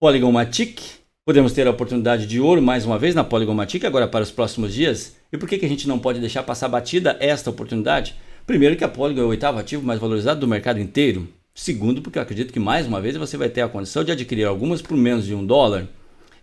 Polygon Matic. Podemos ter a oportunidade de ouro mais uma vez na Polygon Matic agora para os próximos dias. E por que a gente não pode deixar passar batida esta oportunidade? Primeiro que a Polygon é o oitavo ativo mais valorizado do mercado inteiro. Segundo, porque eu acredito que mais uma vez você vai ter a condição de adquirir algumas por menos de $1.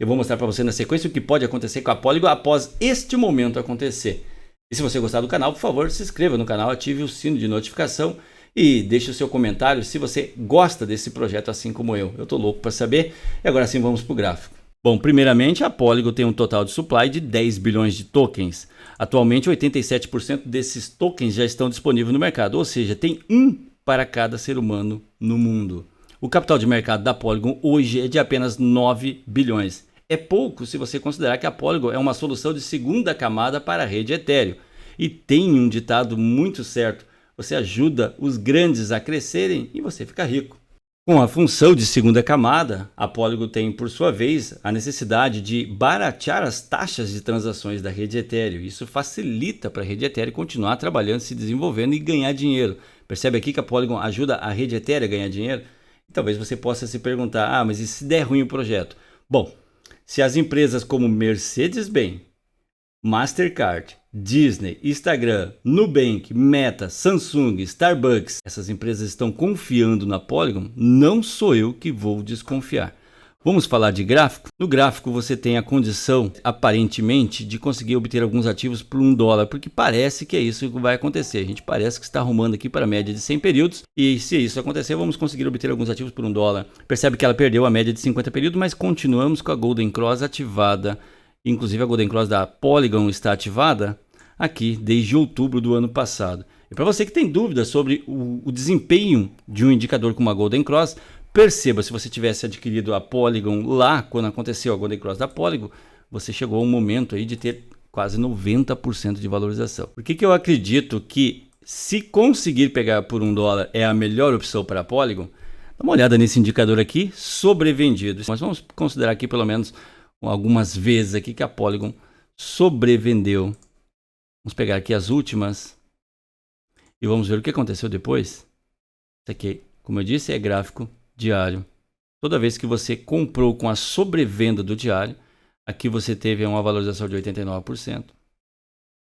Eu vou mostrar para você na sequência o que pode acontecer com a Polygon após este momento acontecer. E se você gostar do canal, por favor, se inscreva no canal, ative o sino de notificação e deixe o seu comentário se você gosta desse projeto assim como eu. Eu estou louco para saber. E agora sim vamos para o gráfico. Bom, primeiramente a Polygon tem um total de supply de 10 bilhões de tokens. Atualmente 87% desses tokens já estão disponíveis no mercado, ou seja, tem um para cada ser humano no mundo. O capital de mercado da Polygon hoje é de apenas 9 bilhões. É pouco se você considerar que a Polygon é uma solução de segunda camada para a rede Ethereum. E tem um ditado muito certo: você ajuda os grandes a crescerem e você fica rico. Com a função de segunda camada, a Polygon tem, por sua vez, a necessidade de baratear as taxas de transações da rede Ethereum. Isso facilita para a rede Ethereum continuar trabalhando, se desenvolvendo e ganhar dinheiro. Percebe aqui que a Polygon ajuda a rede Ethereum a ganhar dinheiro? E talvez você possa se perguntar, mas e se der ruim o projeto? Bom, se as empresas como Mercedes-Benz, Mastercard, Disney, Instagram, Nubank, Meta, Samsung, Starbucks, essas empresas estão confiando na Polygon, não sou eu que vou desconfiar. Vamos falar de gráfico? No gráfico você tem a condição, aparentemente, de conseguir obter alguns ativos por $1, porque parece que é isso que vai acontecer. A gente parece que está arrumando aqui para a média de 100 períodos, e se isso acontecer, vamos conseguir obter alguns ativos por $1. Percebe que ela perdeu a média de 50 períodos, mas continuamos com a Golden Cross ativada. Inclusive a Golden Cross da Polygon está ativada aqui desde outubro do ano passado. E para você que tem dúvidas sobre o desempenho de um indicador como a Golden Cross, perceba, se você tivesse adquirido a Polygon lá quando aconteceu a Golden Cross da Polygon, você chegou a um momento aí de ter quase 90% de valorização. Por que eu acredito que se conseguir pegar por $1 é a melhor opção para a Polygon? Dá uma olhada nesse indicador aqui, sobrevendido. Mas vamos considerar aqui pelo menos algumas vezes aqui que a Polygon sobrevendeu. Vamos pegar aqui as últimas e vamos ver o que aconteceu depois. Isso aqui, como eu disse, é gráfico diário. Toda vez que você comprou com a sobrevenda do diário, aqui você teve uma valorização de 89%.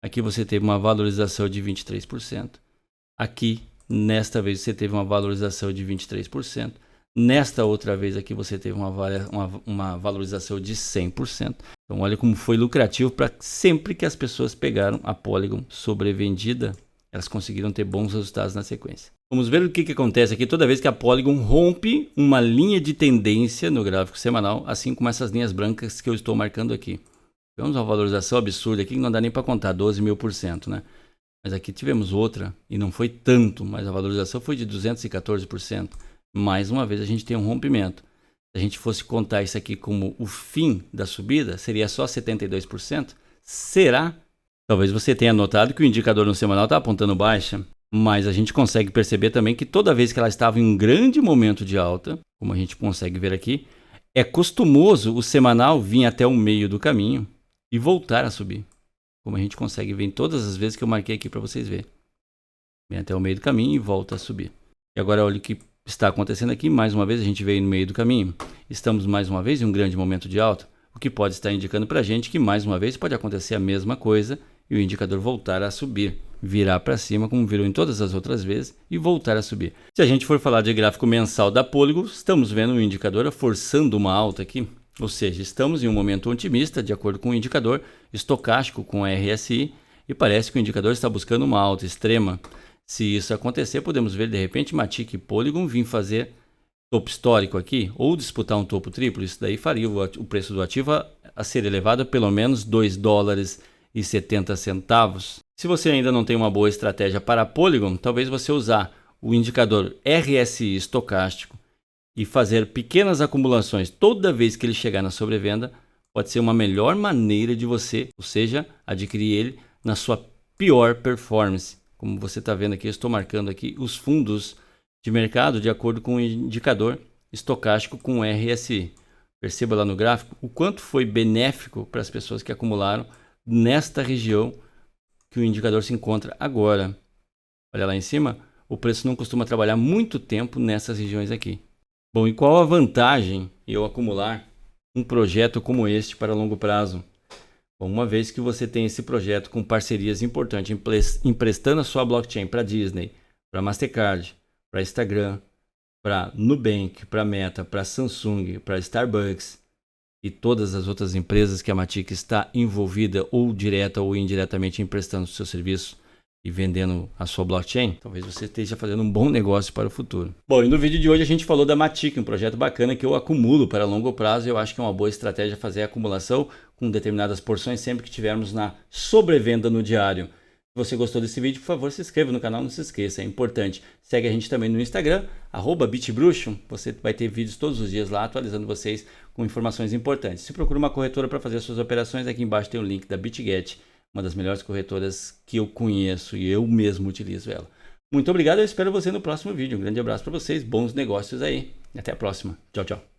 Aqui você teve uma valorização de 23%. Aqui, nesta vez, você teve uma valorização de 23%. Nesta outra vez aqui você teve uma valorização de 100%. Então olha como foi lucrativo para sempre que as pessoas pegaram a Polygon sobrevendida, elas conseguiram ter bons resultados na sequência. Vamos ver o que acontece aqui toda vez que a Polygon rompe uma linha de tendência no gráfico semanal, assim como essas linhas brancas que eu estou marcando aqui. Tivemos uma valorização absurda aqui que não dá nem para contar, 12.000%, né? Mas aqui tivemos outra e não foi tanto, mas a valorização foi de 214%. Mais uma vez a gente tem um rompimento. Se a gente fosse contar isso aqui como o fim da subida, seria só 72%? Será? Talvez você tenha notado que o indicador no semanal está apontando baixa, mas a gente consegue perceber também que toda vez que ela estava em um grande momento de alta, como a gente consegue ver aqui, é costumoso o semanal vir até o meio do caminho e voltar a subir. Como a gente consegue ver em todas as vezes que eu marquei aqui para vocês verem. Vem até o meio do caminho e volta a subir. E agora olha o que está acontecendo aqui. Mais uma vez a gente veio no meio do caminho. Estamos mais uma vez em um grande momento de alta, o que pode estar indicando para a gente que mais uma vez pode acontecer a mesma coisa e o indicador voltar a subir, virar para cima como virou em todas as outras vezes e voltar a subir. Se a gente for falar de gráfico mensal da Polygon, estamos vendo o indicador forçando uma alta aqui, ou seja, estamos em um momento otimista de acordo com o indicador estocástico com a RSI e parece que o indicador está buscando uma alta extrema. Se isso acontecer, podemos ver de repente Matic e Polygon vir fazer topo histórico aqui ou disputar um topo triplo. Isso daí faria o preço do ativo a ser elevado a pelo menos $2,70. Se você ainda não tem uma boa estratégia para a Polygon, talvez você usar o indicador RSI estocástico e fazer pequenas acumulações toda vez que ele chegar na sobrevenda pode ser uma melhor maneira de você, ou seja, adquirir ele na sua pior performance. Como você está vendo aqui, eu estou marcando aqui os fundos de mercado de acordo com o indicador estocástico com RSI. Perceba lá no gráfico o quanto foi benéfico para as pessoas que acumularam nesta região que o indicador se encontra agora. Olha lá em cima, o preço não costuma trabalhar muito tempo nessas regiões aqui. Bom, e qual a vantagem eu acumular um projeto como este para longo prazo? Bom, uma vez que você tem esse projeto com parcerias importantes, emprestando a sua blockchain para Disney, para Mastercard, para Instagram, para Nubank, para Meta, para Samsung, para Starbucks e todas as outras empresas que a Matic está envolvida ou direta ou indiretamente emprestando o seu serviço e vendendo a sua blockchain, talvez você esteja fazendo um bom negócio para o futuro. Bom, e no vídeo de hoje a gente falou da Matic, um projeto bacana que eu acumulo para longo prazo e eu acho que é uma boa estratégia fazer a acumulação com determinadas porções sempre que tivermos na sobrevenda no diário. Se você gostou desse vídeo, por favor, se inscreva no canal, não se esqueça, é importante. Segue a gente também no Instagram, @bitbruxo, você vai ter vídeos todos os dias lá atualizando vocês com informações importantes. Se procura uma corretora para fazer as suas operações, aqui embaixo tem o link da BitGet, uma das melhores corretoras que eu conheço e eu mesmo utilizo ela. Muito obrigado, eu espero você no próximo vídeo. Um grande abraço para vocês, bons negócios aí. Até a próxima. Tchau, tchau.